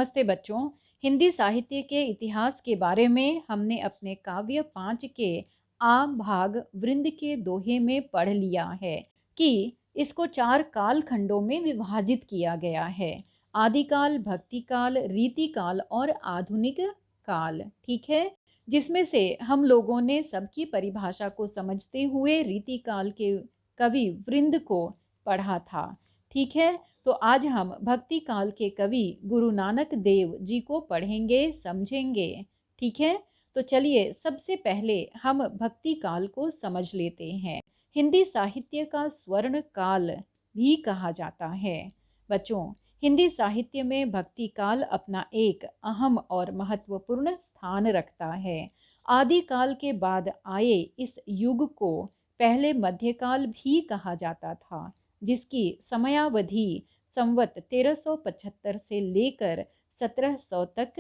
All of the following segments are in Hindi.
नमस्ते बच्चों। हिंदी साहित्य के इतिहास के बारे में हमने अपने काव्य 5 के आ भाग वृंद के दोहे में पढ़ लिया है कि इसको 4 काल खंडों में विभाजित किया गया है। आदिकाल, भक्तिकाल, रीतिकाल और आधुनिक काल। ठीक है, जिसमें से हम लोगों ने सबकी परिभाषा को समझते हुए रीतिकाल के कवि वृंद को पढ़ा था। ठीक है, तो आज हम भक्ति काल के कवि गुरु नानक देव जी को पढ़ेंगे, समझेंगे। ठीक है, तो चलिए सबसे पहले हम भक्ति काल को समझ लेते हैं। हिंदी साहित्य का स्वर्ण काल भी कहा जाता है। बच्चों, हिंदी साहित्य में भक्ति काल अपना एक अहम और महत्वपूर्ण स्थान रखता है। आदिकाल के बाद आए इस युग को पहले मध्यकाल भी कहा जाता था, जिसकी समयावधि संवत 1375 से लेकर 1700 तक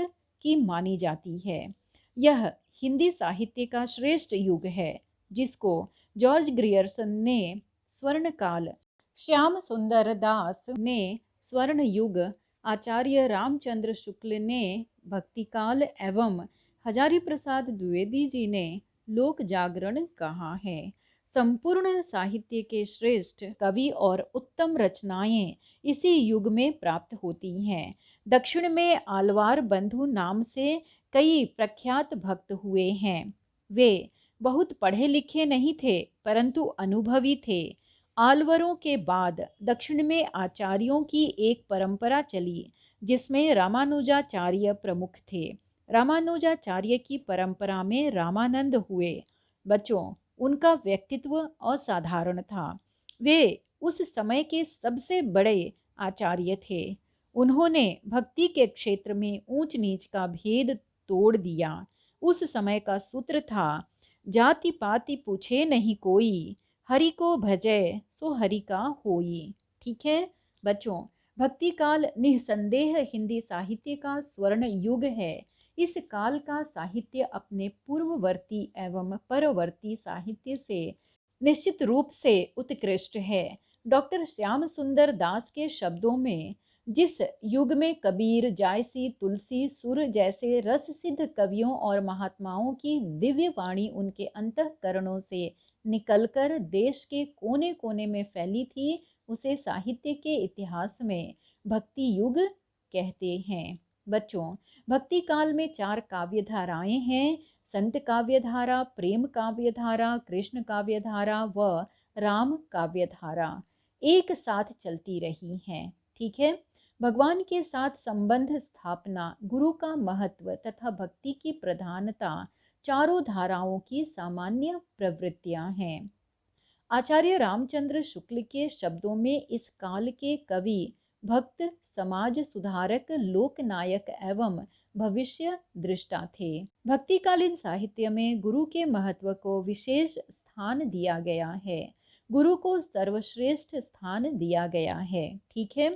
की मानी जाती है। यह हिंदी साहित्य का श्रेष्ठ युग है, जिसको जॉर्ज ग्रियर्सन ने स्वर्ण काल, श्याम सुंदर दास ने स्वर्ण युग, आचार्य रामचंद्र शुक्ल ने भक्ति काल एवं हजारी प्रसाद द्विवेदी जी ने लोक जागरण कहा है। संपूर्ण साहित्य के श्रेष्ठ कवि और उत्तम रचनाएं इसी युग में प्राप्त होती हैं। दक्षिण में आलवार बंधु नाम से कई प्रख्यात भक्त हुए हैं। वे बहुत पढ़े लिखे नहीं थे, परंतु अनुभवी थे। आलवरों के बाद दक्षिण में आचार्यों की एक परंपरा चली, जिसमें रामानुजाचार्य प्रमुख थे। रामानुजाचार्य की परंपरा में रामानंद हुए। बच्चों, उनका व्यक्तित्व असाधारण था। वे उस समय के सबसे बड़े आचार्य थे। उन्होंने भक्ति के क्षेत्र में ऊंच नीच का भेद तोड़ दिया। उस समय का सूत्र था, जाति पाति पूछे नहीं कोई, हरि को भजय सो हरि का होई। ठीक है बच्चों, भक्ति काल निसंदेह हिंदी साहित्य का स्वर्ण युग है। इस काल का साहित्य अपने पूर्ववर्ती एवं परवर्ती साहित्य से निश्चित रूप से उत्कृष्ट है। डॉक्टर श्याम सुंदर दास के शब्दों में, जिस युग में कबीर, जायसी, तुलसी, सुर जैसे रस सिद्ध कवियों और महात्माओं की दिव्य वाणी उनके अंतःकरणों से निकलकर देश के कोने कोने में फैली थी, उसे साहित्य के इतिहास में भक्ति युग कहते हैं। बच्चों, भक्ति काल में 4 काव्य धाराएं हैं: संत काव्य धारा, प्रेम काव्य धारा, कृष्ण काव्य धारा व राम काव्य धारा एक साथ चलती रही हैं। ठीक है, भगवान के साथ संबंध स्थापना, गुरु का महत्व तथा भक्ति की प्रधानता चारों धाराओं की सामान्य प्रवृत्तियां हैं। आचार्य रामचंद्र शुक्ल के शब्दों में इस काल के कवि भक्त, समाज सुधारक, लोकनायक एवं भविष्य दृष्टा थे। भक्तिकालीन साहित्य में गुरु के महत्व को विशेष स्थान दिया गया है। गुरु को सर्वश्रेष्ठ स्थान दिया गया है। ठीक है,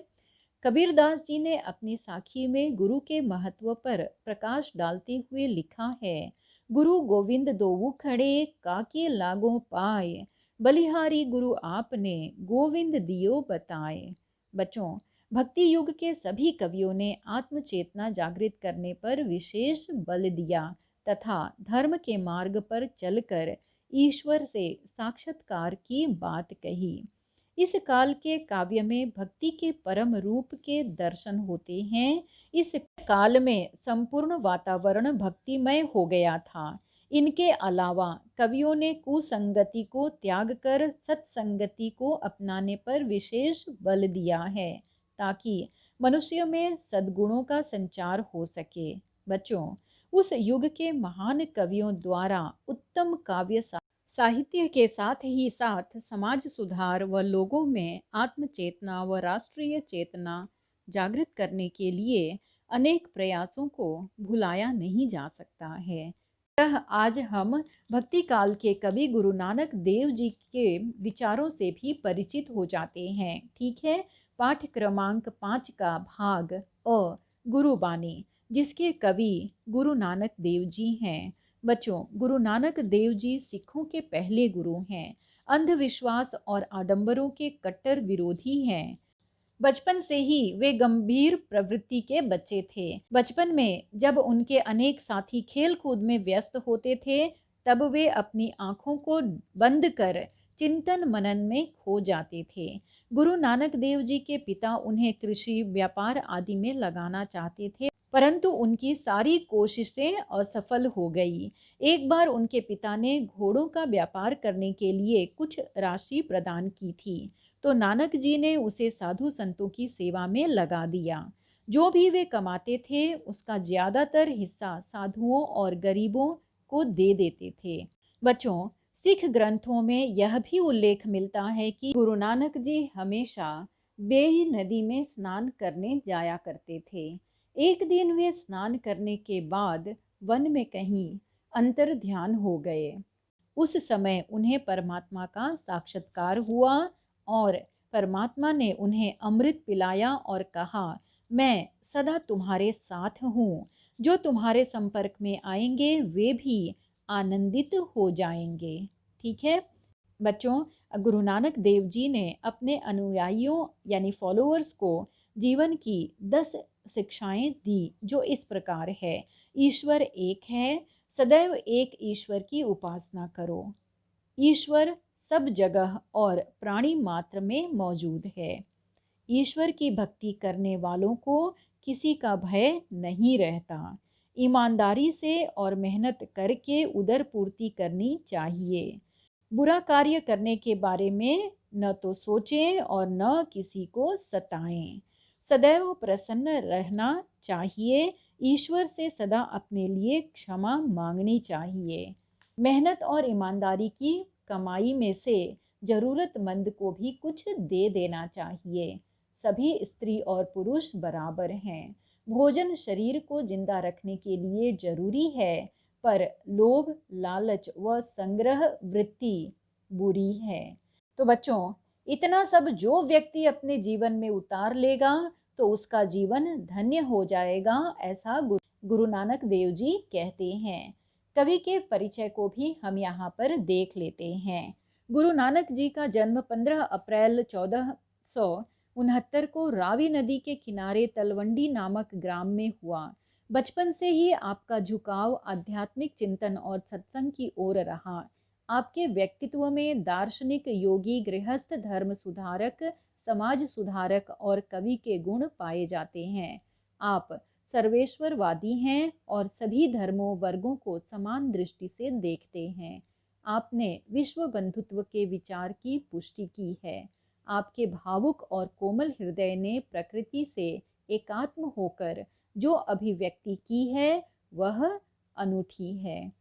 कबीरदास जी ने अपनी साखी में गुरु के महत्व पर प्रकाश डालते हुए लिखा है, गुरु गोविंद दोऊ खड़े, काके लागो पाए, बलिहारी गुरु आपने, गोविंद दियो बताए। बच्चों, भक्ति युग के सभी कवियों ने आत्म चेतना जागृत करने पर विशेष बल दिया तथा धर्म के मार्ग पर चलकर ईश्वर से साक्षात्कार की बात कही। इस काल के काव्य में भक्ति के परम रूप के दर्शन होते हैं। इस काल में संपूर्ण वातावरण भक्तिमय हो गया था। इनके अलावा कवियों ने कुसंगति को त्याग कर सत्संगति को अपनाने पर विशेष बल दिया है, ताकि मनुष्य में सद्गुणों का संचार हो सके। बच्चों, उस युग के महान कवियों द्वारा उत्तम काव्य साहित्य के साथ ही साथ समाज सुधार व लोगों में आत्म चेतना व राष्ट्रीय चेतना जागृत करने के लिए अनेक प्रयासों को भुलाया नहीं जा सकता है। यह आज हम भक्ति काल के कवि गुरु नानक देव जी के विचारों से भी परिचित हो जाते हैं। ठीक है, पाठ क्रमांक 5 का भाग अ, गुरुबानी, जिसके कवि गुरु नानक देव जी हैं। बच्चों, गुरु नानक देव जी सिखों के पहले गुरु हैं। अंधविश्वास और आडंबरों के कट्टर विरोधी हैं। बचपन से ही वे गंभीर प्रवृत्ति के बच्चे थे। बचपन में जब उनके अनेक साथी खेल कूद में व्यस्त होते थे, तब वे अपनी आंखों को बंद कर चिंतन मनन में खो जाते थे। गुरु नानक देव जी के पिता उन्हें कृषि, व्यापार आदि में लगाना चाहते थे, परंतु उनकी सारी कोशिशें असफल हो गई। एक बार उनके पिता ने घोड़ों का व्यापार करने के लिए कुछ राशि प्रदान की थी, तो नानक जी ने उसे साधु संतों की सेवा में लगा दिया। जो भी वे कमाते थे, उसका ज्यादातर हिस्सा साधुओं और गरीबों को दे देते थे। बच्चों, सिख ग्रंथों में यह भी उल्लेख मिलता है कि गुरु नानक जी हमेशा बेई नदी में स्नान करने जाया करते थे। एक दिन वे स्नान करने के बाद वन में कहीं अंतर ध्यान हो गए। उस समय उन्हें परमात्मा का साक्षात्कार हुआ और परमात्मा ने उन्हें अमृत पिलाया और कहा, मैं सदा तुम्हारे साथ हूँ। जो तुम्हारे संपर्क में आएंगे वे भी आनंदित हो जाएंगे। ठीक है बच्चों, गुरु नानक देव जी ने अपने अनुयायियों यानी फॉलोअर्स को जीवन की 10 शिक्षाएं दी, जो इस प्रकार है। ईश्वर एक है, सदैव एक ईश्वर की उपासना करो। ईश्वर सब जगह और प्राणी मात्र में मौजूद है। ईश्वर की भक्ति करने वालों को किसी का भय नहीं रहता। ईमानदारी से और मेहनत करके उदर पूर्ति करनी चाहिए। बुरा कार्य करने के बारे में न तो सोचें और न किसी को सताएं। सदैव प्रसन्न रहना चाहिए। ईश्वर से सदा अपने लिए क्षमा मांगनी चाहिए। मेहनत और ईमानदारी की कमाई में से जरूरतमंद को भी कुछ दे देना चाहिए। सभी स्त्री और पुरुष बराबर हैं। भोजन शरीर को जिंदा रखने के लिए जरूरी है, पर लोभ, लालच व संग्रह वृत्ति बुरी है। तो बच्चों, इतना सब जो व्यक्ति अपने जीवन में उतार लेगा तो उसका जीवन धन्य हो जाएगा, ऐसा गुरु नानक देव जी कहते हैं। कवि के परिचय को भी हम यहाँ पर देख लेते हैं। गुरु नानक जी का जन्म 15 अप्रैल 1469 को रावी नदी के किनारे तलवंडी नामक ग्राम में हुआ। बचपन से ही आपका झुकाव आध्यात्मिक चिंतन और सत्संग की ओर रहा। आपके व्यक्तित्व में दार्शनिक, योगी, गृहस्थ, धर्म सुधारक, समाज सुधारक और कवि के गुण पाए जाते हैं। आप सर्वेश्वरवादी हैं और सभी धर्मों वर्गों को समान दृष्टि से देखते हैं। आपने विश्व बंधुत्व के विचार की पुष्टि की है। आपके भावुक और कोमल हृदय ने प्रकृति से एकात्म होकर जो अभिव्यक्ति की है वह अनूठी है।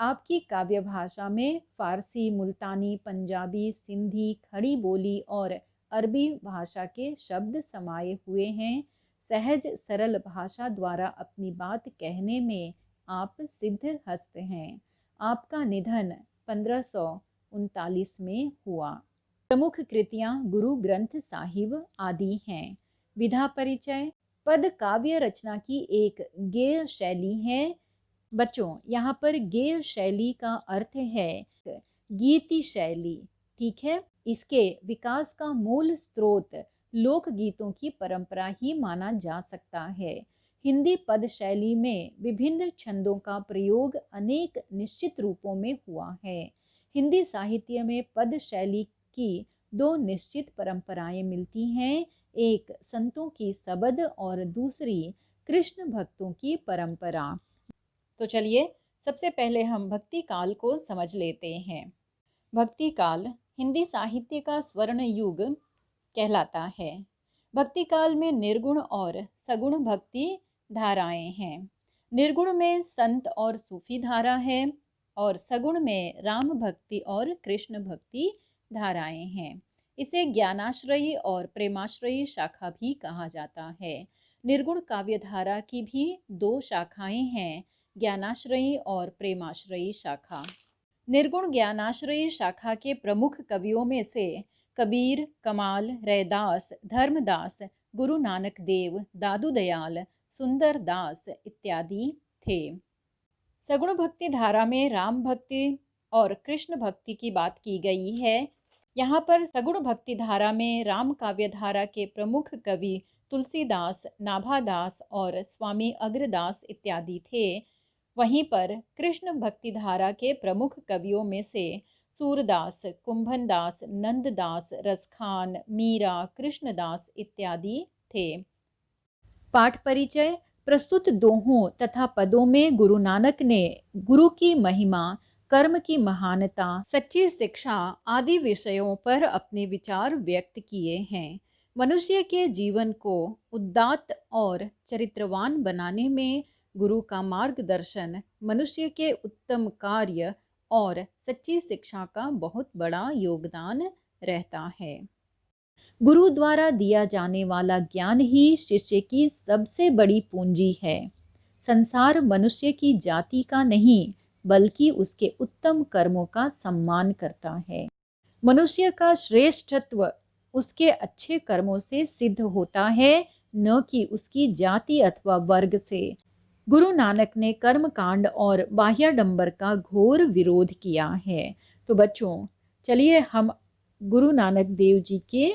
आपकी काव्य भाषा में फारसी, मुल्तानी, पंजाबी, सिंधी, खड़ी बोली और अरबी भाषा के शब्द समाये हुए हैं। सहज सरल भाषा द्वारा अपनी बात कहने में आप सिद्ध हस्त हैं। आपका निधन 1539 में हुआ। प्रमुख कृतियां गुरु ग्रंथ साहिब आदि हैं। विधा परिचय पद काव्य रचना की एक गेय शैली है। बच्चों, यहाँ पर गेय शैली का अर्थ है गीति शैली। ठीक है, इसके विकास का मूल स्रोत लोक गीतों की परंपरा ही माना जा सकता है। हिंदी पद शैली में विभिन्न छंदों का प्रयोग अनेक निश्चित रूपों में हुआ है। हिंदी साहित्य में पद शैली की 2 निश्चित परंपराएं मिलती हैं, एक संतों की सबद और दूसरी कृष्ण भक्तों की परंपरा। तो चलिए सबसे पहले हम भक्ति काल को समझ लेते हैं। भक्ति काल हिंदी साहित्य का स्वर्ण युग कहलाता है। भक्ति काल में निर्गुण और सगुण भक्ति धाराएं हैं। निर्गुण में संत और सूफी धारा है और सगुण में राम भक्ति और कृष्ण भक्ति धाराएं हैं। इसे ज्ञानाश्रयी और प्रेमाश्रयी शाखा भी कहा जाता है। निर्गुण काव्य धारा की भी 2 शाखाएं हैं, ज्ञानाश्रयी और प्रेमाश्रयी शाखा। निर्गुण ज्ञानाश्रयी शाखा के प्रमुख कवियों में से कबीर, कमाल, रैदास, धर्मदास, गुरु नानक देव, दादू दयाल, सुंदर दास इत्यादि थे। सगुण भक्ति धारा में राम भक्ति और कृष्ण भक्ति की बात की गई है। यहाँ पर सगुण भक्ति धारा में राम काव्य धारा के प्रमुख कवि तुलसीदास, नाभादास और स्वामी अग्रदास इत्यादि थे। वहीं पर कृष्ण भक्ति धारा के प्रमुख कवियों में से सूरदास, कुंभनदास, नंददास, रसखान, मीरा, कृष्णदास इत्यादि थे। पाठ परिचय। प्रस्तुत दोहों तथा पदों में गुरु नानक ने गुरु की महिमा, कर्म की महानता, सच्ची शिक्षा आदि विषयों पर अपने विचार व्यक्त किए हैं। मनुष्य के जीवन को उदात्त और चरित्रवान बनाने में गुरु का मार्गदर्शन, मनुष्य के उत्तम कार्य और सच्ची शिक्षा का बहुत बड़ा योगदान रहता है। गुरु द्वारा दिया जाने वाला ज्ञान ही शिष्य की सबसे बड़ी पूंजी है। संसार मनुष्य की जाति का नहीं, बल्कि उसके उत्तम कर्मों का सम्मान करता है। मनुष्य का श्रेष्ठत्व उसके अच्छे कर्मों से सिद्ध होता है, न कि उसकी जाति अथवा वर्ग से। गुरु नानक ने कर्मकांड और बाह्याडंबर का घोर विरोध किया है। तो बच्चों, चलिए हम गुरु नानक देव जी के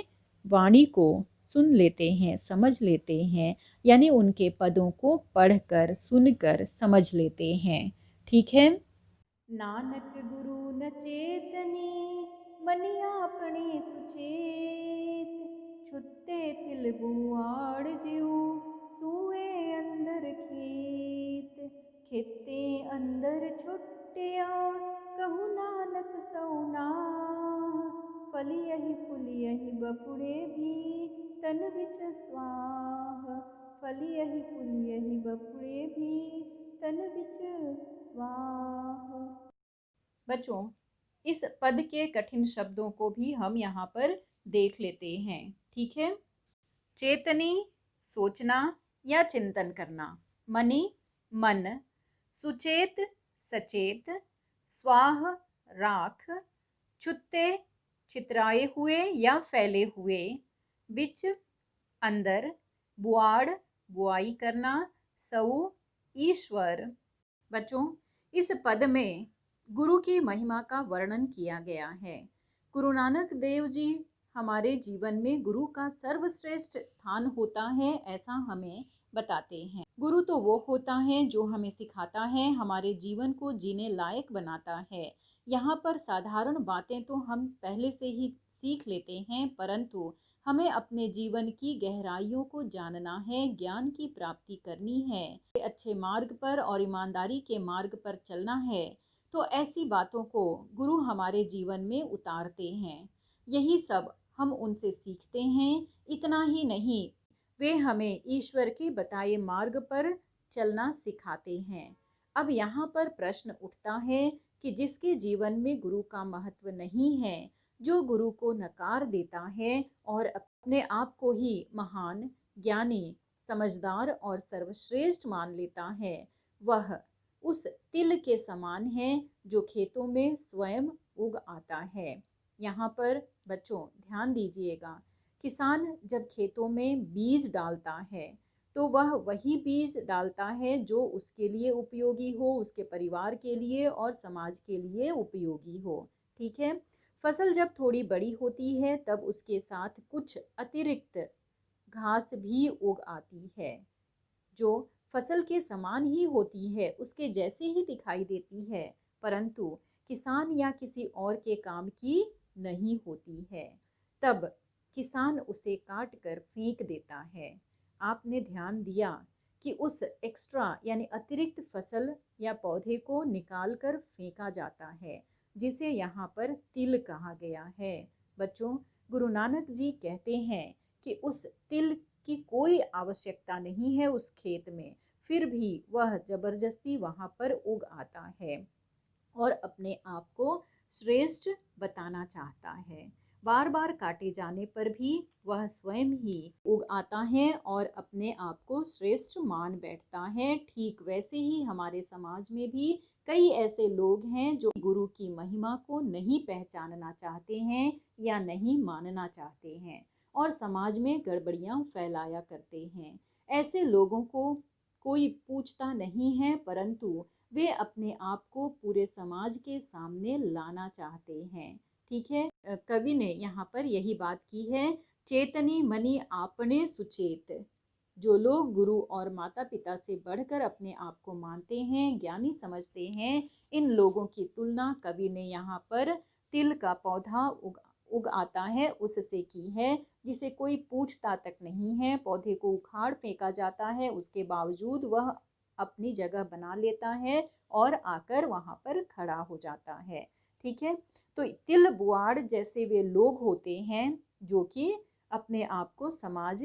वाणी को सुन लेते हैं, समझ लेते हैं, यानी उनके पदों को पढ़कर, सुनकर समझ लेते हैं। ठीक है। नानक गुरु न चेतनी, मनि आपने सुचेत, छुट्टे तिल बुआड़ जिउ, सूए अंदर खेत, खेते अंदर छुट्टिया, कहु नानक सौनाह, फलियहि फुलियहि बपुड़े भी, तन बिच स्वाह, फलियहि फुलियहि बपुड़े भी, तन बिच स्वाह। बच्चों, इस पद के कठिन शब्दों को भी हम यहाँ पर देख लेते हैं। ठीक है। चेतनी, सोचना या चिंतन करना, मनि, मन, सुचेत, सचेत, स्वाह, राख, छुत्ते, छितराए हुए या फैले हुए, बिच, अंदर, बुआड़, बुआई करना, सऊ, ईश्वर। बच्चों, इस पद में गुरु की महिमा का वर्णन किया गया है। गुरु नानक देव जी हमारे जीवन में गुरु का सर्वश्रेष्ठ स्थान होता है, ऐसा हमें बताते हैं। गुरु तो वो होता है जो हमें सिखाता है, हमारे जीवन को जीने लायक बनाता है। यहाँ पर साधारण बातें तो हम पहले से ही सीख लेते हैं, परंतु हमें अपने जीवन की गहराइयों को जानना है, ज्ञान की प्राप्ति करनी है, अच्छे मार्ग पर और ईमानदारी के मार्ग पर चलना है, तो ऐसी बातों को गुरु हमारे जीवन में उतारते हैं। यही सब हम उनसे सीखते हैं। इतना ही नहीं, वे हमें ईश्वर के बताए मार्ग पर चलना सिखाते हैं। अब यहाँ पर प्रश्न उठता है कि जिसके जीवन में गुरु का महत्व नहीं है, जो गुरु को नकार देता है और अपने आप को ही महान, ज्ञानी, समझदार और सर्वश्रेष्ठ मान लेता है, वह उस तिल के समान है जो खेतों में स्वयं उग आता है। यहाँ पर बच्चों ध्यान दीजिएगा, किसान जब खेतों में बीज डालता है तो वह वही बीज डालता है जो उसके लिए उपयोगी हो, उसके परिवार के लिए और समाज के लिए उपयोगी हो। ठीक है। फसल जब थोड़ी बड़ी होती है तब उसके साथ कुछ अतिरिक्त घास भी उग आती है, जो फसल के समान ही होती है, उसके जैसे ही दिखाई देती है, परंतु किसान या किसी और के काम की नहीं होती है। तब किसान उसे काट कर फेंक देता है। आपने ध्यान दिया कि उस एक्स्ट्रा यानी अतिरिक्त फसल या पौधे को निकाल कर फेंका जाता है, जिसे यहाँ पर तिल कहा गया है। बच्चों, गुरु नानक जी कहते हैं कि उस तिल की कोई आवश्यकता नहीं है उस खेत में, फिर भी वह जबरदस्ती वहाँ पर उग आता है और अपने आप को श्रेष्ठ बताना चाहता है। बार बार काटे जाने पर भी वह स्वयं ही उग आता है और अपने आप को श्रेष्ठ मान बैठता है। ठीक वैसे ही हमारे समाज में भी कई ऐसे लोग हैं जो गुरु की महिमा को नहीं पहचानना चाहते हैं या नहीं मानना चाहते हैं और समाज में गड़बड़ियां फैलाया करते हैं। ऐसे लोगों को कोई पूछता नहीं है, परंतु वे अपने आप को पूरे समाज के सामने लाना चाहते हैं। ठीक है। कवि ने यहाँ पर यही बात की है, चेतनी मनी आपने सुचेत। जो लोग गुरु और माता पिता से बढ़कर अपने आप को मानते हैं, ज्ञानी समझते हैं, इन लोगों की तुलना कवि ने यहाँ पर तिल का पौधा उग आता है उससे की है, जिसे कोई पूछता तक नहीं है। पौधे को उखाड़ फेंका जाता है, उसके बावजूद वह अपनी जगह बना लेता है और आकर वहाँ पर खड़ा हो जाता है। ठीक है, तो तिल बुआड़ जैसे वे लोग होते हैं जो कि अपने आप को समाज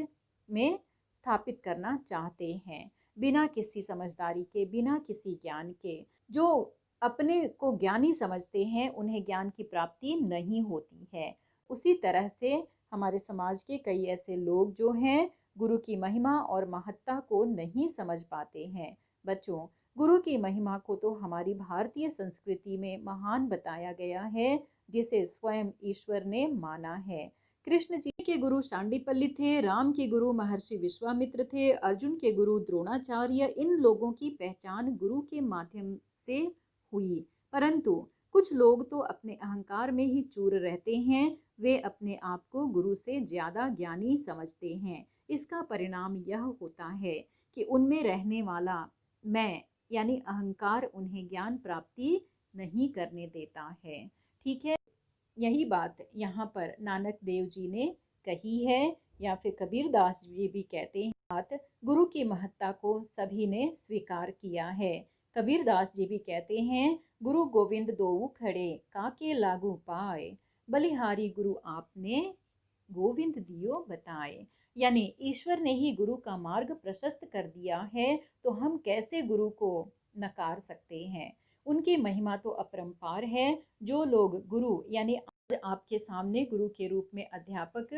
में स्थापित करना चाहते हैं, बिना किसी समझदारी के, बिना किसी ज्ञान के। जो अपने को ज्ञानी समझते हैं उन्हें ज्ञान की प्राप्ति नहीं होती है। उसी तरह से हमारे समाज के कई ऐसे लोग जो हैं गुरु की महिमा और महत्ता को नहीं समझ पाते हैं। बच्चों, गुरु की महिमा को तो हमारी भारतीय संस्कृति में महान बताया गया है, जिसे स्वयं ईश्वर ने माना है। कृष्ण जी के गुरु शांडिपल्य थे, राम के गुरु महर्षि विश्वामित्र थे, अर्जुन के गुरु द्रोणाचार्य। इन लोगों की पहचान गुरु के माध्यम से हुई, परंतु कुछ लोग तो अपने अहंकार में ही चूर रहते हैं। वे अपने आप को गुरु से ज्यादा ज्ञानी समझते हैं। इसका परिणाम यह होता है कि उनमें रहने वाला मैं यानी अहंकार उन्हें ज्ञान प्राप्ति नहीं करने देता है। ठीक है, यही बात यहाँ पर नानक देव जी ने कही है, या फिर कबीरदास जी भी कहते हैं। बात गुरु की महत्ता को सभी ने स्वीकार किया है। कबीरदास जी भी कहते हैं, गुरु गोविंद दोऊ खड़े काके लागू पाए, बलिहारी गुरु आपने गोविंद दियो बताए। यानी ईश्वर ने ही गुरु का मार्ग प्रशस्त कर दिया है, तो हम कैसे गुरु को नकार सकते हैं। उनकी महिमा तो अपरंपार है। जो लोग गुरु यानी आज आपके सामने गुरु के रूप में अध्यापक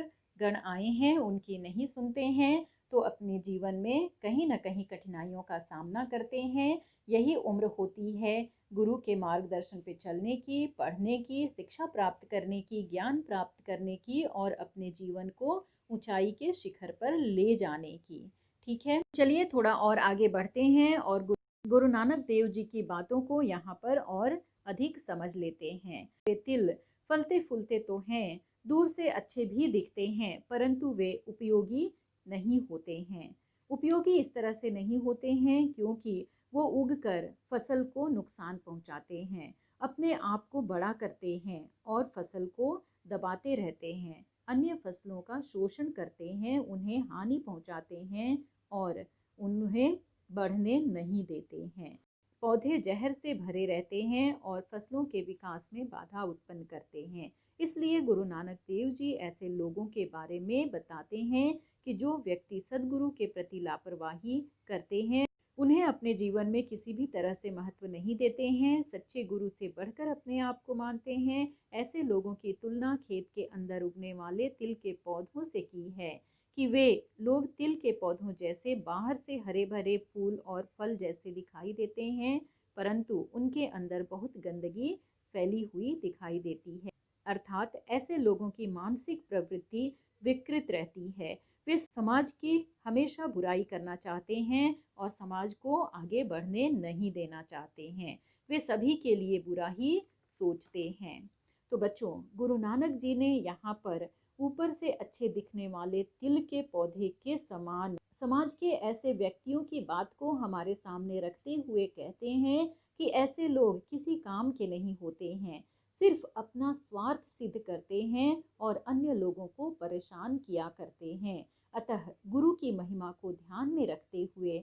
गण आए हैं उनकी नहीं सुनते हैं, तो अपने जीवन में कहीं ना कहीं कठिनाइयों का सामना करते हैं। यही उम्र होती है गुरु के मार्गदर्शन पे चलने की, पढ़ने की, शिक्षा प्राप्त करने की, ज्ञान प्राप्त करने की और अपने जीवन को ऊंचाई के शिखर पर ले जाने की। ठीक है, चलिए थोड़ा और आगे बढ़ते हैं और गुरु नानक देव जी की बातों को यहाँ पर और अधिक समझ लेते हैं। वे तिल फलते फूलते तो हैं, दूर से अच्छे भी दिखते हैं, परंतु वे उपयोगी नहीं होते हैं। उपयोगी इस तरह से नहीं होते हैं क्योंकि वो उगकर फसल को नुकसान पहुंचाते हैं, अपने आप को बड़ा करते हैं और फसल को दबाते रहते हैं, अन्य फसलों का शोषण करते हैं, उन्हें हानि पहुंचाते हैं और उन्हें बढ़ने नहीं देते हैं। पौधे जहर से भरे रहते हैं और फसलों के विकास में बाधा उत्पन्न करते हैं। इसलिए गुरु नानक देव जी ऐसे लोगों के बारे में बताते हैं कि जो व्यक्ति सदगुरु के प्रति लापरवाही करते हैं, उन्हें अपने जीवन में किसी भी तरह से महत्व नहीं देते हैं, सच्चे गुरु से बढ़कर अपने आप को मानते हैं, ऐसे लोगों की तुलना खेत के अंदर उगने वाले तिल के पौधों से की है कि वे लोग तिल के पौधों जैसे बाहर से हरे भरे फूल और फल जैसे दिखाई देते हैं, परंतु उनके अंदर बहुत गंदगी फैली हुई दिखाई देती है। अर्थात ऐसे लोगों की मानसिक प्रवृत्ति विकृत रहती है। वे समाज की हमेशा बुराई करना चाहते हैं और समाज को आगे बढ़ने नहीं देना चाहते हैं। वे सभी के लिए बुरा ही सोचते हैं। तो बच्चों, गुरु नानक जी ने यहाँ पर ऊपर से अच्छे दिखने वाले तिल के पौधे के समान समाज के ऐसे व्यक्तियों की बात को हमारे सामने रखते हुए कहते हैं कि ऐसे लोग किसी काम के नहीं होते हैं, सिर्फ अपना स्वार्थ सिद्ध करते हैं और अन्य लोगों को परेशान किया करते हैं। अतः गुरु की महिमा को ध्यान में रखते हुए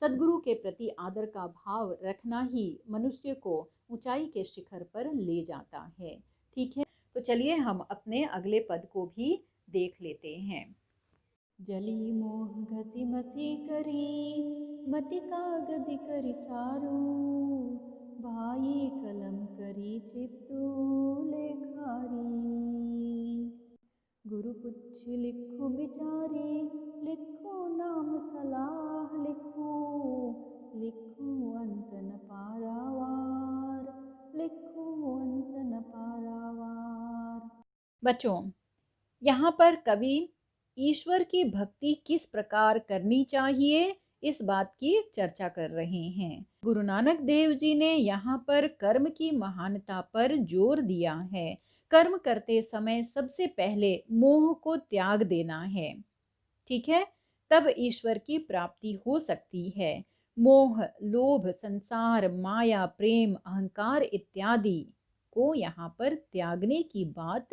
सदगुरु के प्रति आदर का भाव रखना ही मनुष्य को ऊंचाई के शिखर पर ले जाता है। ठीक है, तो चलिए हम अपने अगले पद को भी देख लेते हैं। जली मोह घसी मसी करी, मति कागद करी सारू, भाई कलम करी चित्तू लेखारी। गुरु पुछ लिखो बिचारे, लिखो नाम सलाह लिखो, लिखो अंत न पारावार, लिखो अंत न पारावार। बच्चों, यहाँ पर कवि ईश्वर की भक्ति किस प्रकार करनी चाहिए इस बात की चर्चा कर रहे हैं। गुरु नानक देव जी ने यहाँ पर कर्म की महानता पर जोर दिया है। कर्म करते समय सबसे पहले मोह को त्याग देना है, ठीक है? तब ईश्वर की प्राप्ति हो सकती है। मोह, लोभ, संसार, माया, प्रेम, अहंकार इत्यादि को यहाँ पर त्यागने की बात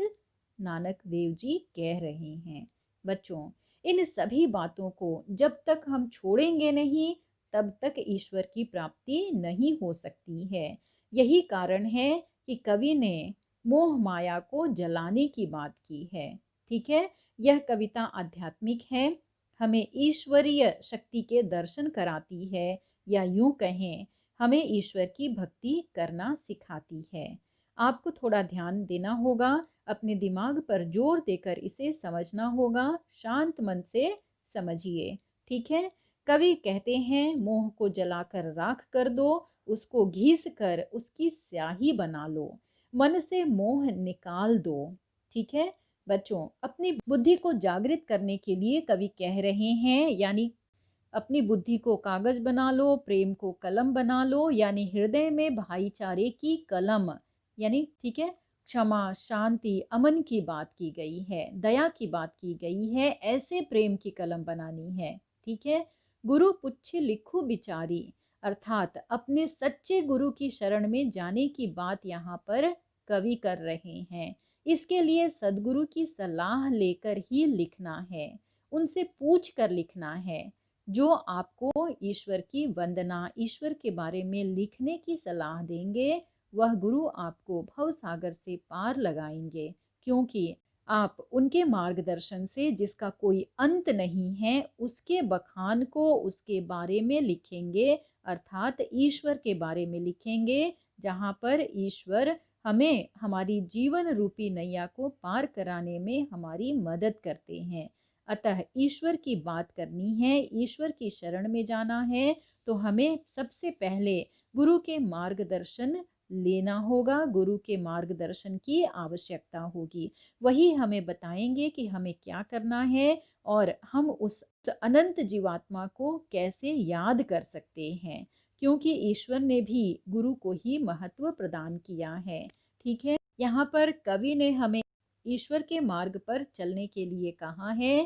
नानक देव जी कह रहे हैं। बच्चों, इन सभी बातों को जब तक हम छोड़ेंगे नहीं, तब तक ईश्वर की प्राप्ति नहीं हो सकती है। यही कारण है कि कवि ने मोह माया को जलाने की बात की है, ठीक है? यह कविता आध्यात्मिक है, हमें ईश्वरीय शक्ति के दर्शन कराती है, या यूं कहें हमें ईश्वर की भक्ति करना सिखाती है। आपको थोड़ा ध्यान देना होगा, अपने दिमाग पर जोर देकर इसे समझना होगा, शांत मन से समझिए, ठीक है? कवि कहते हैं, मोह को जलाकर राख कर दो, उसको घीस कर उसकी स्याही बना लो, मन से मोह निकाल दो, ठीक है? बच्चों, अपनी बुद्धि को जागृत करने के लिए कवि कह रहे हैं, यानी अपनी बुद्धि को कागज बना लो, प्रेम को कलम बना लो, यानी हृदय में भाईचारे की कलम, यानी ठीक है, क्षमा, शांति, अमन की बात की गई है, दया की बात की गई है, ऐसे प्रेम की कलम बनानी है, ठीक है? गुरु पुच्छ लिखो बिचारी, अर्थात अपने सच्चे गुरु की शरण में जाने की बात यहाँ पर कवि कर रहे हैं। इसके लिए सदगुरु की सलाह लेकर ही लिखना है, उनसे पूछ कर लिखना है। जो आपको ईश्वर की वंदना, ईश्वर के बारे में लिखने की सलाह देंगे, वह गुरु आपको भव सागर से पार लगाएंगे, क्योंकि आप उनके मार्गदर्शन से, जिसका कोई अंत नहीं है, उसके बखान को, उसके बारे में लिखेंगे, अर्थात ईश्वर के बारे में लिखेंगे, जहाँ पर ईश्वर हमें हमारी जीवन रूपी नैया को पार कराने में हमारी मदद करते हैं। अतः ईश्वर की बात करनी है, ईश्वर की शरण में जाना है, तो हमें सबसे पहले गुरु के मार्गदर्शन लेना होगा, गुरु के मार्गदर्शन की आवश्यकता होगी। वही हमें बताएंगे कि हमें क्या करना है और हम उस अनंत जीवात्मा को कैसे याद कर सकते हैं, क्योंकि ईश्वर ने भी गुरु को ही महत्व प्रदान किया है, ठीक है? यहाँ पर कवि ने हमें ईश्वर के मार्ग पर चलने के लिए कहा है,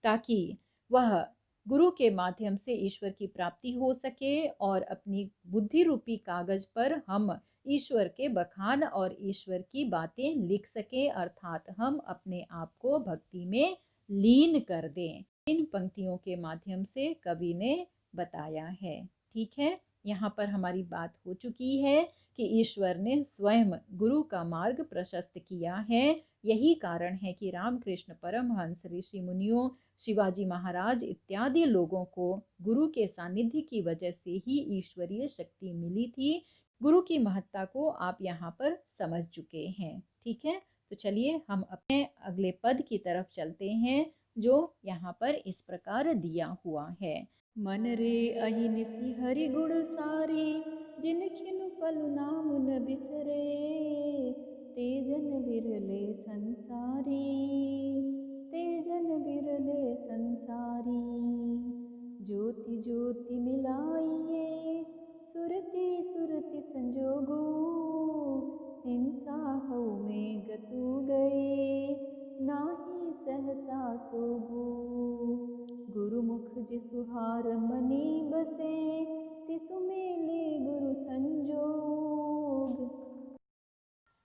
ताकि वह गुरु के माध्यम से ईश्वर की प्राप्ति हो सके और अपनी बुद्धि रूपी कागज पर हम ईश्वर के बखान और ईश्वर की बातें लिख सके, अर्थात हम अपने आप को भक्ति में लीन कर दें। इन पंक्तियों के माध्यम से कवि ने बताया है, ठीक है? यहाँ पर हमारी बात हो चुकी है कि ईश्वर ने स्वयं गुरु का मार्ग प्रशस्त किया है। यही कारण है कि रामकृष्ण परमहंस, ऋषि मुनियों, शिवाजी महाराज इत्यादि लोगों को गुरु के सानिध्य की वजह से ही ईश्वरीय शक्ति मिली थी। गुरु की महत्ता को आप यहाँ पर समझ चुके हैं, ठीक है? तो चलिए हम अपने अगले पद की तरफ चलते हैं, जो यहाँ पर इस प्रकार दिया हुआ है। मन रे अहिनिसि हरि गुण सारी, जिनखिन पलु नाम न बिसरे, ते जन बिरले संसारी, ते जन बिरले संसारी। ज्योति ज्योति मिलाइए, सुरति सुरति संजोगो, हिंसा हऊ में गतु गए, नाही सहसा सोगो। गुरुमुख जिसुहार मनी बसे, तिसु मेले गुरु संजोग।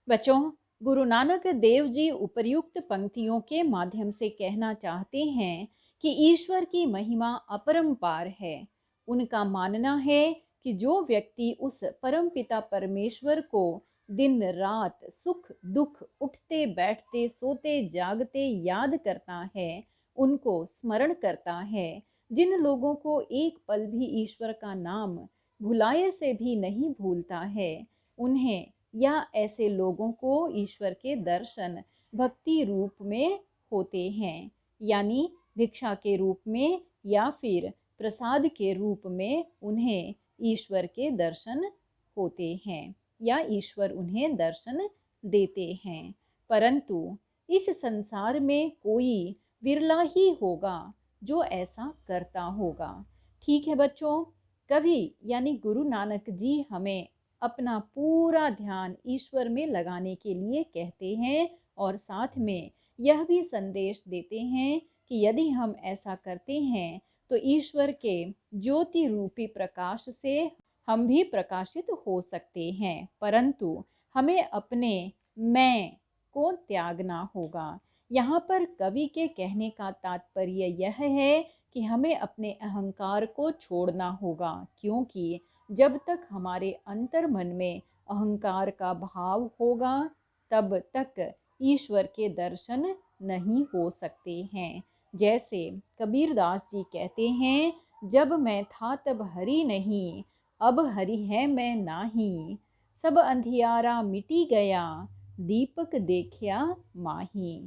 बच्चों, गुरु नानक देव जी उपर्युक्त पंक्तियों के माध्यम से कहना चाहते हैं कि ईश्वर की महिमा अपरंपार है। उनका मानना है कि जो व्यक्ति उस परमपिता परमेश्वर को दिन रात, सुख दुख, उठते बैठते, सोते जागते याद करता है, उनको स्मरण करता है, जिन लोगों को एक पल भी ईश्वर का नाम भुलाए से भी नहीं भूलता है, उन्हें या ऐसे लोगों को ईश्वर के दर्शन भक्ति रूप में होते हैं, यानी भिक्षा के रूप में या फिर प्रसाद के रूप में उन्हें ईश्वर के दर्शन होते हैं, या ईश्वर उन्हें दर्शन देते हैं। परंतु इस संसार में कोई विरला ही होगा जो ऐसा करता होगा, ठीक है बच्चों? कभी यानी गुरु नानक जी हमें अपना पूरा ध्यान ईश्वर में लगाने के लिए कहते हैं और साथ में यह भी संदेश देते हैं कि यदि हम ऐसा करते हैं तो ईश्वर के ज्योति रूपी प्रकाश से हम भी प्रकाशित हो सकते हैं, परंतु हमें अपने मैं को त्यागना होगा। यहाँ पर कवि के कहने का तात्पर्य यह है कि हमें अपने अहंकार को छोड़ना होगा, क्योंकि जब तक हमारे अंतर मन में अहंकार का भाव होगा तब तक ईश्वर के दर्शन नहीं हो सकते हैं। जैसे कबीरदास जी कहते हैं, जब मैं था तब हरि नहीं, अब हरि है मैं नाही, सब अंधियारा मिटी गया, दीपक देखिया माही।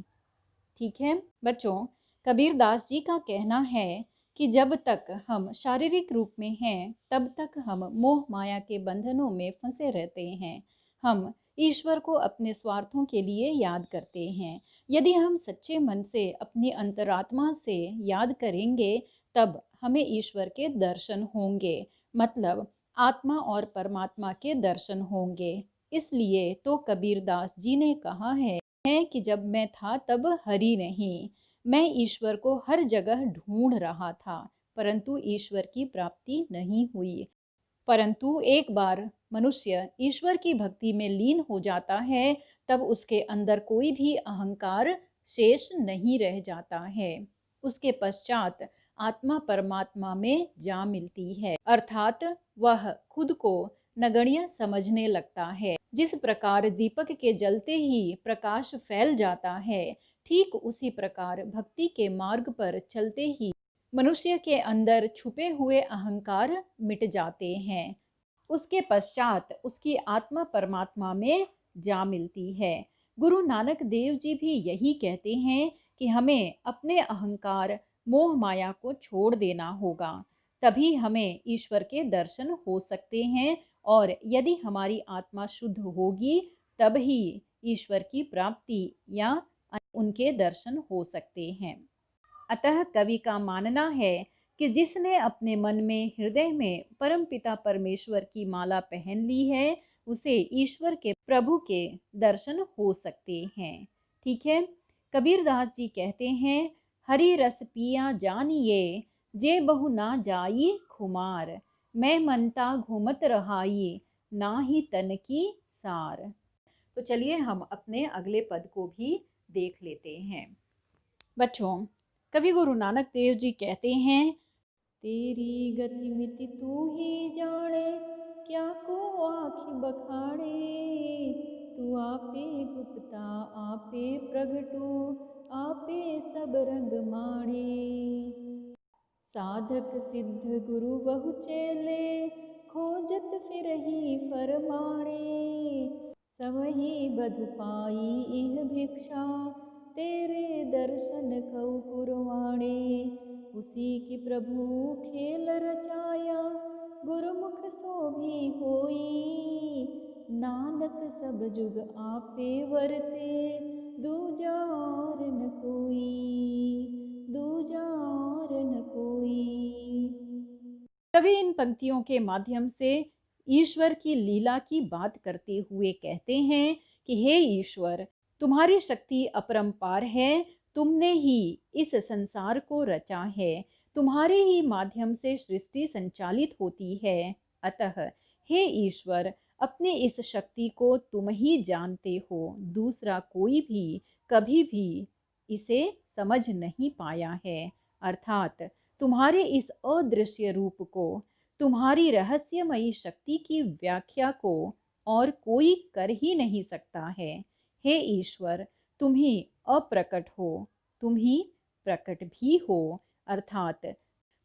ठीक है बच्चों, कबीरदास जी का कहना है कि जब तक हम शारीरिक रूप में हैं तब तक हम मोह माया के बंधनों में फंसे रहते हैं। हम ईश्वर को अपने स्वार्थों के लिए याद करते हैं। यदि हम सच्चे मन से अपनी अंतरात्मा से याद करेंगे तब हमें ईश्वर के दर्शन होंगे, मतलब आत्मा और परमात्मा के दर्शन होंगे। इसलिए तो कबीरदास जी ने कहा है कि जब मैं था तब हरि नहीं, मैं ईश्वर को हर जगह ढूंढ रहा था परंतु ईश्वर की प्राप्ति नहीं हुई। परंतु एक बार मनुष्य ईश्वर की भक्ति में लीन हो जाता है तब उसके अंदर कोई भी अहंकार शेष नहीं रह जाता है। उसके पश्चात आत्मा परमात्मा में जा मिलती है, अर्थात वह खुद को नगण्य समझने लगता है। जिस प्रकार दीपक के जलते ही प्रकाश फैल जाता है, ठीक उसी प्रकार भक्ति के मार्ग पर चलते ही मनुष्य के अंदर छुपे हुए अहंकार मिट जाते हैं। उसके पश्चात उसकी आत्मा परमात्मा में जा मिलती है। गुरु नानक देव जी भी यही कहते हैं कि हमें अपने अहंकार मोह माया को छोड़ देना होगा, तभी हमें ईश्वर के दर्शन हो सकते हैं, और यदि हमारी आत्मा शुद्ध होगी तब ही ईश्वर की प्राप्ति या उनके दर्शन हो सकते हैं। अतः कवि का मानना है कि जिसने अपने मन में हृदय में परमपिता परमेश्वर की माला पहन ली है उसे ईश्वर के प्रभु के दर्शन हो सकते हैं। ठीक है, कबीरदास जी कहते हैं, हरि रस पिया जानिए, जे बहु ना जाई खुमार, मैं मनता घूमत रहाई, ना ही तन की सार। तो चलिए हम अपने अगले पद को भी देख लेते हैं। बच्चों, कवि गुरु नानक देव जी कहते हैं, तेरी गति मिति तू ही जाने, क्या को आँखि बखाड़े, तू आपे गुप्ता आपे प्रगटू, आपे सब रंग माड़े, साधक सिद्ध गुरु बहु चेले, खोजत फिरहि फरमाणे, सबहि बधु पाई इह भिक्षा, तेरे दर्शन कऊ कुरवाणे, उसी की प्रभु खेल रचाया, गुरुमुख सो भी होई, नानक सब जुग आपे वरते, दूजा और न कोई, दूजा और न कोई। कवि इन पंक्तियों के माध्यम से ईश्वर की लीला की बात करते हुए कहते हैं कि हे ईश्वर, तुम्हारी शक्ति अपरंपार है, तुमने ही इस संसार को रचा है, तुम्हारे ही माध्यम से सृष्टि संचालित होती है। अतः हे ईश्वर, अपने इस शक्ति को तुम ही जानते हो, दूसरा कोई भी कभी भी इसे समझ नहीं पाया है। अर्थात तुम्हारे इस अदृश्य रूप को, तुम्हारी रहस्यमयी शक्ति की व्याख्या को और कोई कर ही नहीं सकता है। हे ईश्वर, तुम ही अप्रकट हो, तुम ही प्रकट भी हो, अर्थात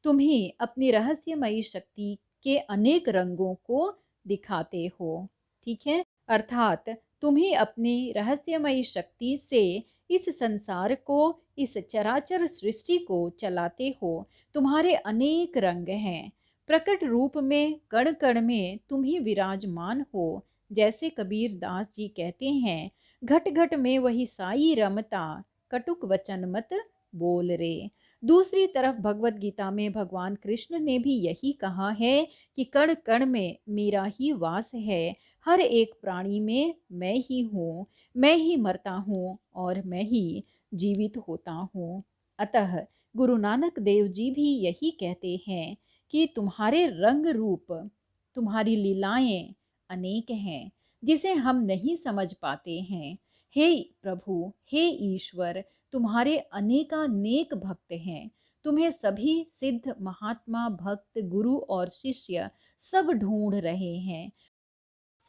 तुम ही अपनी रहस्यमयी शक्ति के अनेक रंगों को दिखाते हो। ठीक है, अर्थात तुम ही अपनी रहस्यमयी शक्ति से इस संसार को, इस चराचर सृष्टि को चलाते हो। तुम्हारे अनेक रंग हैं, प्रकट रूप में कण कण में तुम ही विराजमान हो। जैसे कबीर दास जी कहते हैं, घट घट में वही साई रमता, कटुक वचन मत बोल रे। दूसरी तरफ भगवत गीता में भगवान कृष्ण ने भी यही कहा है कि कण कण में मेरा ही वास है, हर एक प्राणी में मैं ही हूँ, मैं ही मरता हूँ और मैं ही जीवित होता हूँ। अतः गुरु नानक देव जी भी यही कहते हैं कि तुम्हारे रंग रूप, तुम्हारी लीलाएं अनेक हैं जिसे हम नहीं समझ पाते हैं। हे प्रभु, हे ईश्वर, तुम्हारे अनेकानेक भक्त हैं। तुम्हें सभी सिद्ध महात्मा, भक्त, गुरु और शिष्य सब ढूंढ रहे हैं।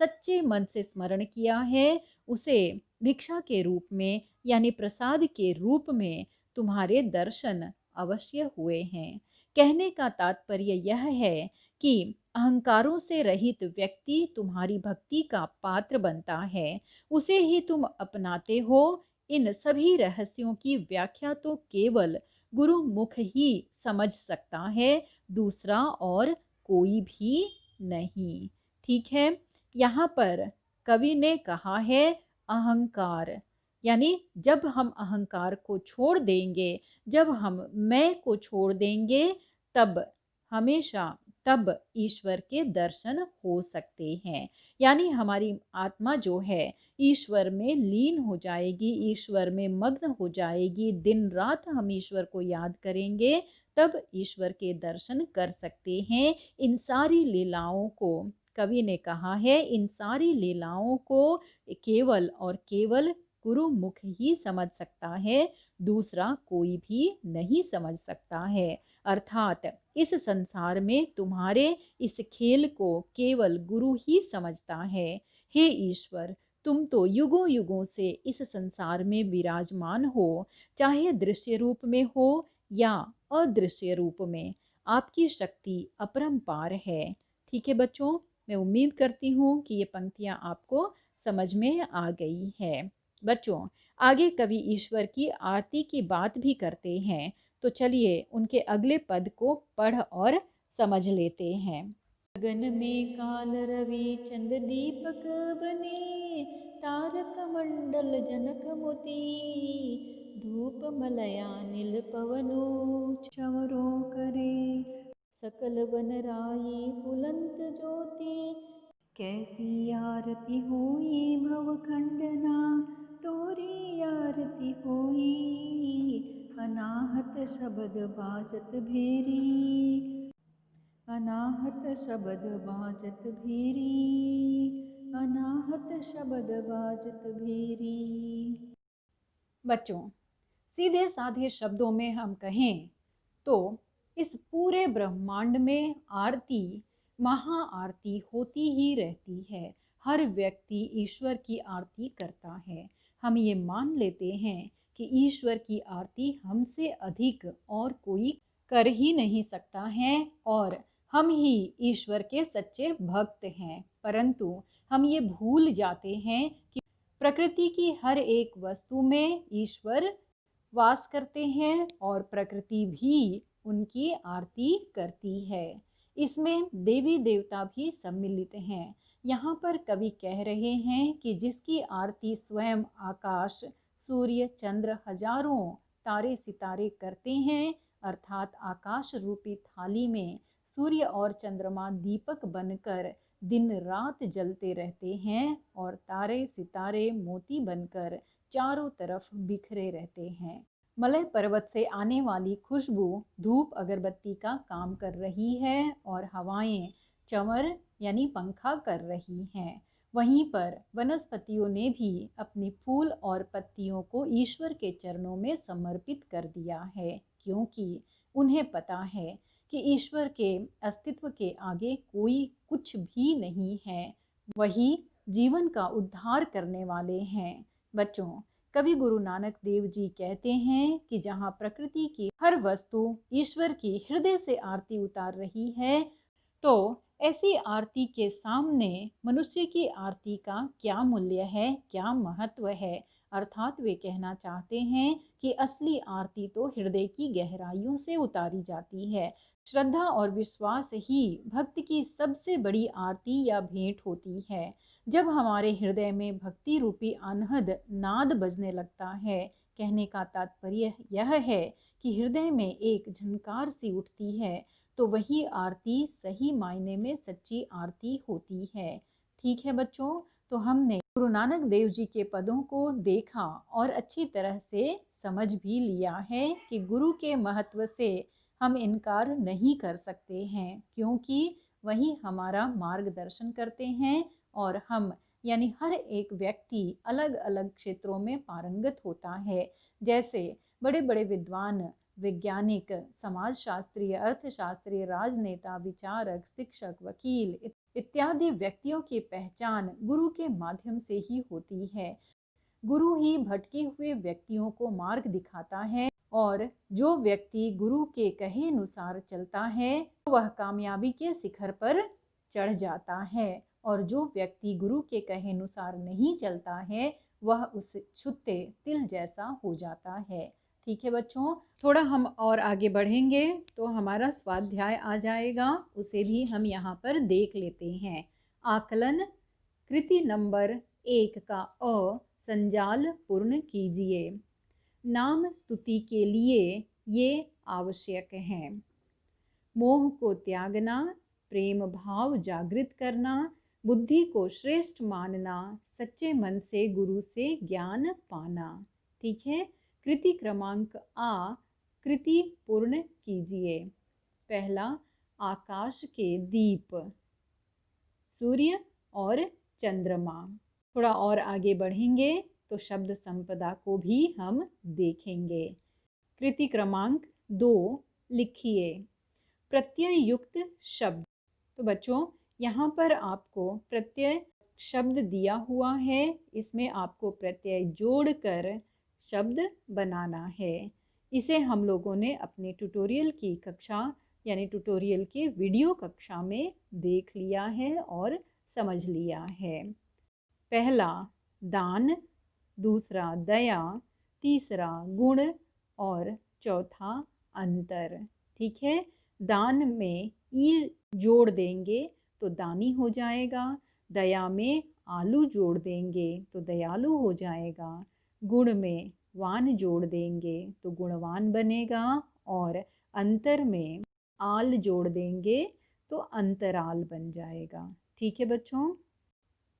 सच्चे मन से स्मरण किया है उसे भिक्षा के रूप में यानी प्रसाद के रूप में तुम्हारे दर्शन अवश्य हुए हैं। कहने का तात्पर्य यह है कि अहंकारों से रहित व्यक्ति तुम्हारी भक्ति का पात्र बनता है, उसे ही तुम अपनाते हो। इन सभी रहस्यों की व्याख्या तो केवल गुरु मुख ही समझ सकता है, दूसरा और कोई भी नहीं। ठीक है, यहाँ पर कवि ने कहा है अहंकार, यानी जब हम अहंकार को छोड़ देंगे, जब हम मैं को छोड़ देंगे, तब हमेशा तब ईश्वर के दर्शन हो सकते हैं। यानी हमारी आत्मा जो है ईश्वर में लीन हो जाएगी, ईश्वर में मग्न हो जाएगी। दिन रात हम ईश्वर को याद करेंगे, तब ईश्वर के दर्शन कर सकते हैं। इन सारी लीलाओं को, कवि ने कहा है, इन सारी लीलाओं को केवल और केवल गुरु मुख ही समझ सकता है, दूसरा कोई भी नहीं समझ सकता है। अर्थात इस संसार में तुम्हारे इस खेल को केवल गुरु ही समझता है। हे ईश्वर, तुम तो युगों युगों से इस संसार में विराजमान हो, चाहे दृश्य रूप में हो या अदृश्य रूप में। आपकी शक्ति अपरंपार है। ठीक है बच्चों, मैं उम्मीद करती हूँ कि ये पंक्तियाँ आपको समझ में आ गई है। बच्चों, आगे कवि ईश्वर की आरती की बात भी करते हैं, तो चलिए उनके अगले पद को पढ़ और समझ लेते हैं। गगन में काल रवि चंद दीपक बने, तारक मंडल जनक मोती, धूप मलया नील पवनो चवरो करे, सकल वन राई बुलंद ज्योति, कैसी आरती हुई भव खंडना, तोरी आरती हुई, अनाहत शब्द बाजत भेरी, अनाहत शब्द बाजत भेरी, अनाहत शब्द बाजत भेरी। बच्चों, सीधे साधे शब्दों में हम कहें तो इस पूरे ब्रह्मांड में आरती, महा आरती होती ही रहती है। हर व्यक्ति ईश्वर की आरती करता है। हम ये मान लेते हैं कि ईश्वर की आरती हमसे अधिक और कोई कर ही नहीं सकता है और हम ही ईश्वर के सच्चे भक्त हैं। परंतु हम ये भूल जाते हैं कि प्रकृति की हर एक वस्तु में ईश्वर वास करते हैं और प्रकृति भी उनकी आरती करती है। इसमें देवी देवता भी सम्मिलित हैं। यहाँ पर कवि कह रहे हैं कि जिसकी आरती स्वयं आकाश, सूर्य, चंद्र, हजारों तारे सितारे करते हैं, अर्थात आकाश रूपी थाली में सूर्य और चंद्रमा दीपक बनकर दिन रात जलते रहते हैं और तारे सितारे मोती बनकर चारों तरफ बिखरे रहते हैं। मलय पर्वत से आने वाली खुशबू धूप अगरबत्ती का काम कर रही है और हवाएं चंवर यानी पंखा कर रही हैं। वहीं पर वनस्पतियों ने भी अपनी फूल और पत्तियों को ईश्वर के चरणों में समर्पित कर दिया है, क्योंकि उन्हें पता है कि ईश्वर के अस्तित्व के आगे कोई कुछ भी नहीं है। वही जीवन का उद्धार करने वाले हैं। बच्चों, कवि गुरु नानक देव जी कहते हैं कि जहाँ प्रकृति की हर वस्तु ईश्वर की हृदय से आरती उतार रही है, तो ऐसी आरती के सामने मनुष्य की आरती का क्या मूल्य है, क्या महत्व है। अर्थात वे कहना चाहते हैं कि असली आरती तो हृदय की गहराइयों से उतारी जाती है। श्रद्धा और विश्वास ही भक्त की सबसे बड़ी आरती या भेंट होती है। जब हमारे हृदय में भक्ति रूपी अनहद नाद बजने लगता है, कहने का तात्पर्य यह है कि हृदय में एक झनकार सी उठती है, तो वही आरती सही मायने में सच्ची आरती होती है। ठीक है बच्चों, तो हमने गुरु नानक देव जी के पदों को देखा और अच्छी तरह से समझ भी लिया है कि गुरु के महत्व से हम इनकार नहीं कर सकते हैं, क्योंकि वही हमारा मार्गदर्शन करते हैं और हम यानी हर एक व्यक्ति अलग अलग क्षेत्रों में पारंगत होता है। जैसे बड़े बड़े विद्वान, वैज्ञानिक, समाजशास्त्री, अर्थशास्त्री, राजनेता, विचारक, शिक्षक, वकील इत्यादि व्यक्तियों की पहचान गुरु के माध्यम से ही होती है। गुरु ही भटके हुए व्यक्तियों को मार्ग दिखाता है और जो व्यक्ति गुरु के कहे अनुसार चलता है वह कामयाबी के शिखर पर चढ़ जाता है, और जो व्यक्ति गुरु के कहे अनुसार नहीं चलता है वह उस छुट्टे तिल जैसा हो जाता है। ठीक है बच्चों, थोड़ा हम और आगे बढ़ेंगे तो हमारा स्वाध्याय आ जाएगा, उसे भी हम यहाँ पर देख लेते हैं। आकलन कृति नंबर 1 का अ संजाल पूर्ण कीजिए। नाम स्तुति के लिए ये आवश्यक हैं: मोह को त्यागना, प्रेम भाव जागृत करना, बुद्धि को श्रेष्ठ मानना, सच्चे मन से गुरु से ज्ञान पाना। ठीक है, कृति क्रमांक आ कृति पूर्ण कीजिए। पहला, आकाश के दीप, सूर्य और चंद्रमा। थोड़ा और आगे बढ़ेंगे तो शब्द संपदा को भी हम देखेंगे। कृति क्रमांक 2 लिखिए। प्रत्यय युक्त शब्द। तो बच्चों यहाँ पर आपको प्रत्यय शब्द दिया हुआ है, इसमें आपको प्रत्यय जोड़कर शब्द बनाना है। इसे हम लोगों ने अपने ट्यूटोरियल की कक्षा यानी ट्यूटोरियल के वीडियो कक्षा में देख लिया है और समझ लिया है। पहला दान, दूसरा दया, तीसरा गुण और चौथा अंतर। ठीक है, दान में ई जोड़ देंगे तो दानी हो जाएगा, दया में आलू जोड़ देंगे तो दयालु हो जाएगा, गुण में वान जोड़ देंगे तो गुणवान बनेगा, और अंतर में आल जोड़ देंगे तो अंतराल बन जाएगा। ठीक है बच्चों,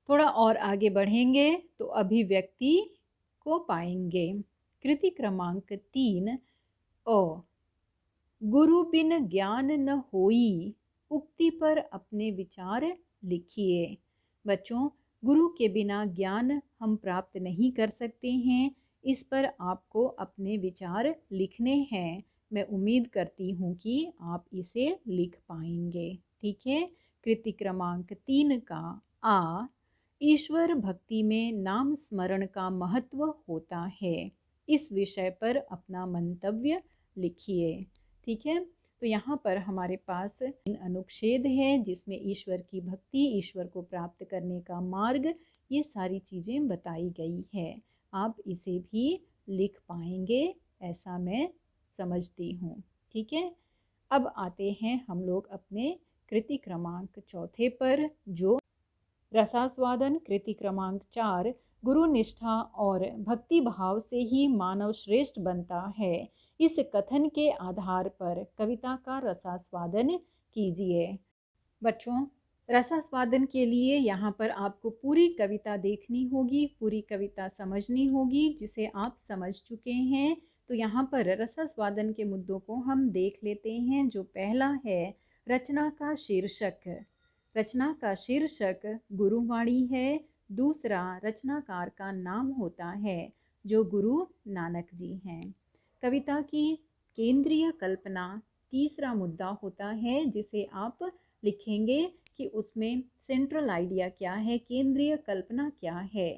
थोड़ा और आगे बढ़ेंगे तो अभिव्यक्ति को पाएंगे। कृति क्रमांक 3 अ गुरु बिन ज्ञान न होई, उक्ति पर अपने विचार लिखिए। बच्चों, गुरु के बिना ज्ञान हम प्राप्त नहीं कर सकते हैं, इस पर आपको अपने विचार लिखने हैं। मैं उम्मीद करती हूँ कि आप इसे लिख पाएंगे। ठीक है, कृति क्रमांक 3 का आ ईश्वर भक्ति में नाम स्मरण का महत्व होता है, इस विषय पर अपना मंतव्य लिखिए। ठीक है, तो यहाँ पर हमारे पास 3 अनुच्छेद हैं जिसमें ईश्वर की भक्ति, ईश्वर को प्राप्त करने का मार्ग, ये सारी चीज़ें बताई गई है। आप इसे भी लिख पाएंगे ऐसा मैं समझती हूँ। ठीक है, अब आते हैं हम लोग अपने कृति क्रमांक 4 पर, जो रसास्वादन। कृति क्रमांक 4 गुरु निष्ठा और भक्ति भाव से ही मानव श्रेष्ठ बनता है, इस कथन के आधार पर कविता का रसास्वादन कीजिए। बच्चों, रसास्वादन के लिए यहाँ पर आपको पूरी कविता देखनी होगी, पूरी कविता समझनी होगी, जिसे आप समझ चुके हैं। तो यहाँ पर रसास्वादन के मुद्दों को हम देख लेते हैं। जो पहला है, रचना का शीर्षक। रचना का शीर्षक गुरुवाणी है। दूसरा, रचनाकार का नाम होता है जो गुरु नानक जी हैं। कविता की केंद्रीय कल्पना तीसरा मुद्दा होता है, जिसे आप लिखेंगे कि उसमें सेंट्रल आइडिया क्या है, केंद्रीय कल्पना क्या है।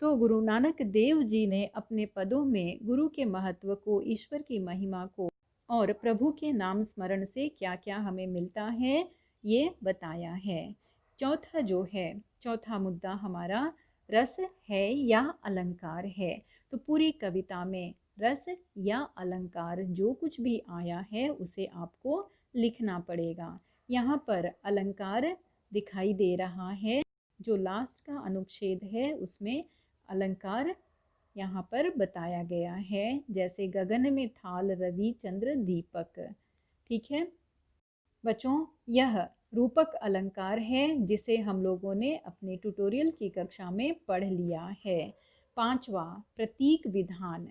तो गुरु नानक देव जी ने अपने पदों में गुरु के महत्व को, ईश्वर की महिमा को और प्रभु के नाम स्मरण से क्या क्या हमें मिलता है ये बताया है। चौथा जो है, चौथा मुद्दा हमारा रस है या अलंकार है। तो पूरी कविता में रस या अलंकार जो कुछ भी आया है उसे आपको लिखना पड़ेगा। यहाँ पर अलंकार दिखाई दे रहा है, जो लास्ट का अनुच्छेद है उसमें अलंकार यहाँ पर बताया गया है, जैसे गगन में थाल रवि चंद्र दीपक। ठीक है बच्चों, यह रूपक अलंकार है जिसे हम लोगों ने अपने ट्यूटोरियल की कक्षा में पढ़ लिया है। पांचवा, प्रतीक विधान।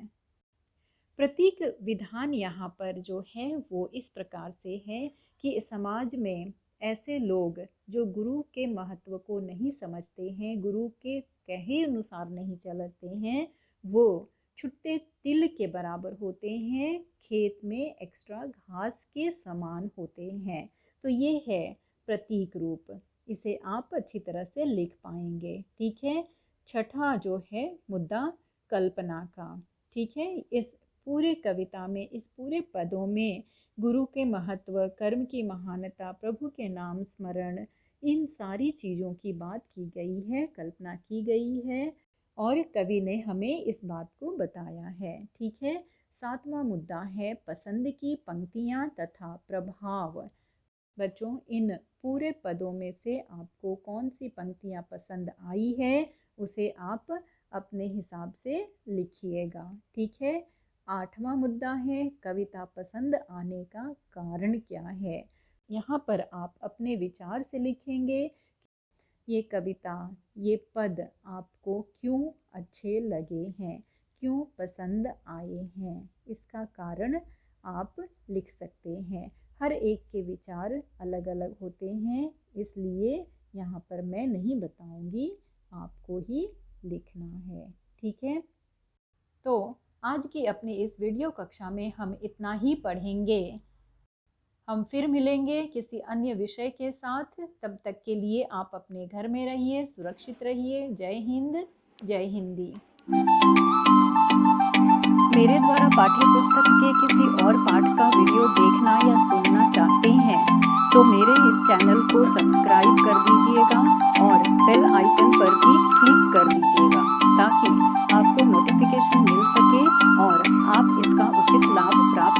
प्रतीक विधान यहाँ पर जो है वो इस प्रकार से है कि समाज में ऐसे लोग जो गुरु के महत्व को नहीं समझते हैं, गुरु के कहे अनुसार नहीं चलते हैं, वो छुट्टे तिल के बराबर होते हैं, खेत में एक्स्ट्रा घास के समान होते हैं। तो ये है प्रतीक रूप, इसे आप अच्छी तरह से लिख पाएंगे। ठीक है, छठा जो है मुद्दा कल्पना का। ठीक है, इस पूरे कविता में, इस पूरे पदों में गुरु के महत्व, कर्म की महानता, प्रभु के नाम स्मरण, इन सारी चीज़ों की बात की गई है, कल्पना की गई है और कवि ने हमें इस बात को बताया है। ठीक है, सातवां मुद्दा है पसंद की पंक्तियाँ तथा प्रभाव। बच्चों, इन पूरे पदों में से आपको कौन सी पंक्तियाँ पसंद आई है उसे आप अपने हिसाब से लिखिएगा। ठीक है, आठवां मुद्दा है कविता पसंद आने का कारण क्या है। यहाँ पर आप अपने विचार से लिखेंगे ये कविता, ये पद आपको क्यों अच्छे लगे हैं, क्यों पसंद आए हैं, इसका कारण आप लिख सकते हैं। हर एक के विचार अलग अलग होते हैं, इसलिए यहाँ पर मैं नहीं बताऊंगी, आपको ही लिखना है। ठीक है, तो आज की अपनी इस वीडियो कक्षा में हम इतना ही पढ़ेंगे। हम फिर मिलेंगे किसी अन्य विषय के साथ। तब तक के लिए आप अपने घर में रहिए, सुरक्षित रहिए। जय हिंद, जय हिंदी। मेरे द्वारा पाठ्य पुस्तक के किसी और पाठ का वीडियो देखना या सुनना चाहते हैं तो मेरे इस चैनल को सब्सक्राइब कर दीजिएगा और बेल आइकन पर भी क्लिक कर दीजिएगा ताकि आपको नोटिफिकेशन मिल सके और आप इसका उचित लाभ प्राप्त